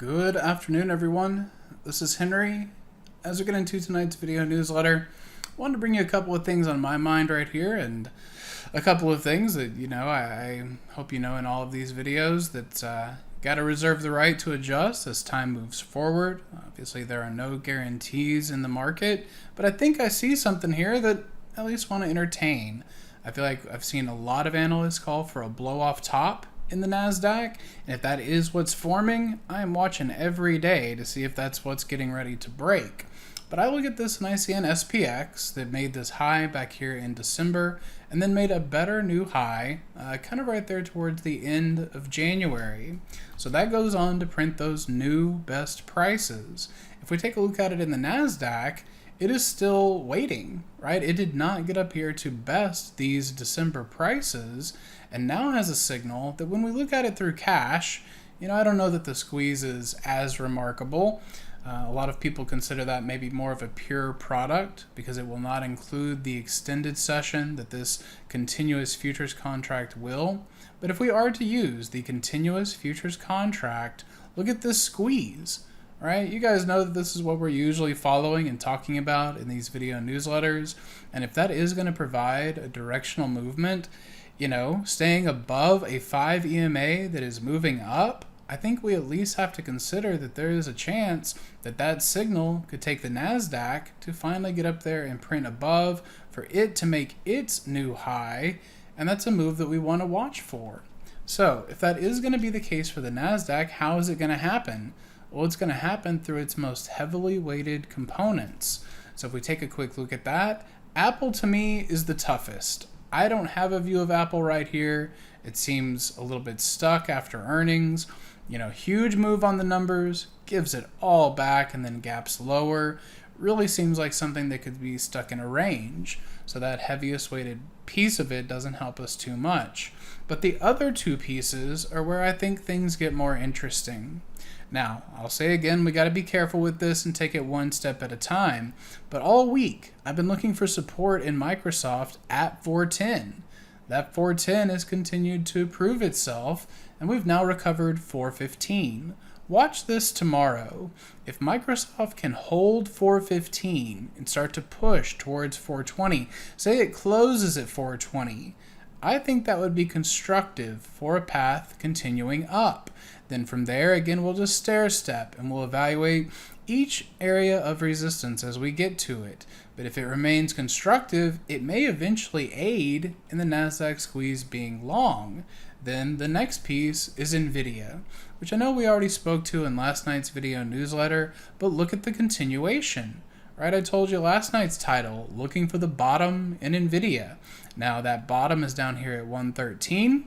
Good afternoon, everyone. This is Henry. As we get into tonight's video newsletter, I wanted to bring you a couple of things on my mind right here, and a couple of things that, I hope you know in all of these videos that got to reserve the right to adjust as time moves forward. Obviously, there are no guarantees in the market, but I think I see something here that I at least want to entertain. I feel like I've seen a lot of analysts call for a blow-off top in the Nasdaq, and if that is what's forming, I am watching every day to see if that's what's getting ready to break. But I look at this and I see an SPX that made this high back here in December and then made a better new high kind of right there towards the end of January. So that goes on to print those new best prices. If we take a look at it in the Nasdaq, it is still waiting, right? It did not get up here to best these December prices, and now has a signal that when we look at it through cash, I don't know that the squeeze is as remarkable. A lot of people consider that maybe more of a pure product because it will not include the extended session that this continuous futures contract will. But if we are to use the continuous futures contract, look at this squeeze. Right? You guys know that this is what we're usually following and talking about in these video newsletters. And if that is going to provide a directional movement, staying above a 5 EMA that is moving up, I think we at least have to consider that there is a chance that that signal could take the Nasdaq to finally get up there and print above for it to make its new high. And that's a move that we want to watch for. So if that is going to be the case for the Nasdaq, how is it going to happen? Well, it's going to happen through its most heavily weighted components. So if we take a quick look at that, Apple to me is the toughest. I don't have a view of Apple right here. It seems a little bit stuck after earnings. Huge move on the numbers, gives it all back and then gaps lower. Really seems like something that could be stuck in a range. So that heaviest weighted piece of it doesn't help us too much. But the other two pieces are where I think things get more interesting. Now, I'll say again, we got to be careful with this and take it one step at a time. But all week, I've been looking for support in Microsoft at 410. That 410 has continued to prove itself, and we've now recovered 415. Watch this tomorrow. If Microsoft can hold 415 and start to push towards 420, say it closes at 420, I think that would be constructive for a path continuing up. Then from there, again, we'll just stair step and we'll evaluate each area of resistance as we get to it. But if it remains constructive, it may eventually aid in the Nasdaq squeeze being long. Then the next piece is NVIDIA, which I know we already spoke to in last night's video newsletter, but look at the continuation. Right, I told you last night's title, looking for the bottom in NVIDIA. Now that bottom is down here at 113,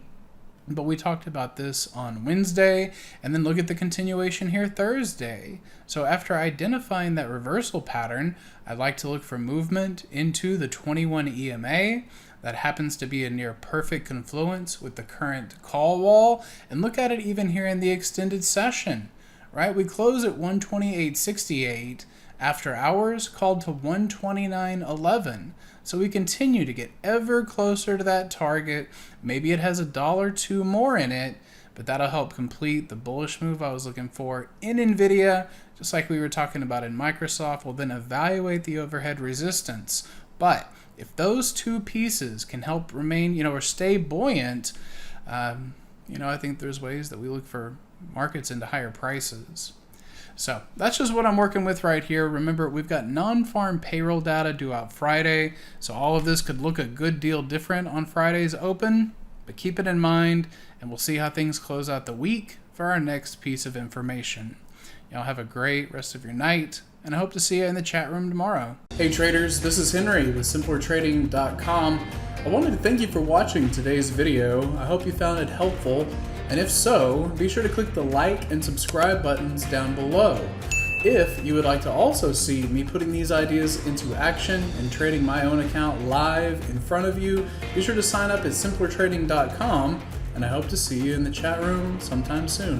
but we talked about this on Wednesday, and then look at the continuation here Thursday. So after identifying that reversal pattern, I'd like to look for movement into the 21 EMA. That happens to be a near perfect confluence with the current call wall, and look at it even here in the extended session. Right, we close at 128.68. After hours, called to 129.11. So we continue to get ever closer to that target. Maybe it has $1 or $2 more in it, but that'll help complete the bullish move I was looking for in NVIDIA, just like we were talking about in Microsoft. We'll then evaluate the overhead resistance. But if those two pieces can help remain, or stay buoyant, I think there's ways that we look for markets into higher prices. So that's just what I'm working with right here. Remember, we've got non-farm payroll data due out Friday, so all of this could look a good deal different on Friday's open, but keep it in mind, and we'll see how things close out the week for our next piece of information. Y'all have a great rest of your night, and I hope to see you in the chat room tomorrow. Hey traders, this is Henry with simplertrading.com. I wanted to thank you for watching today's video. I hope you found it helpful. And if so, be sure to click the like and subscribe buttons down below. If you would like to also see me putting these ideas into action and trading my own account live in front of you, be sure to sign up at simplertrading.com, and I hope to see you in the chat room sometime soon.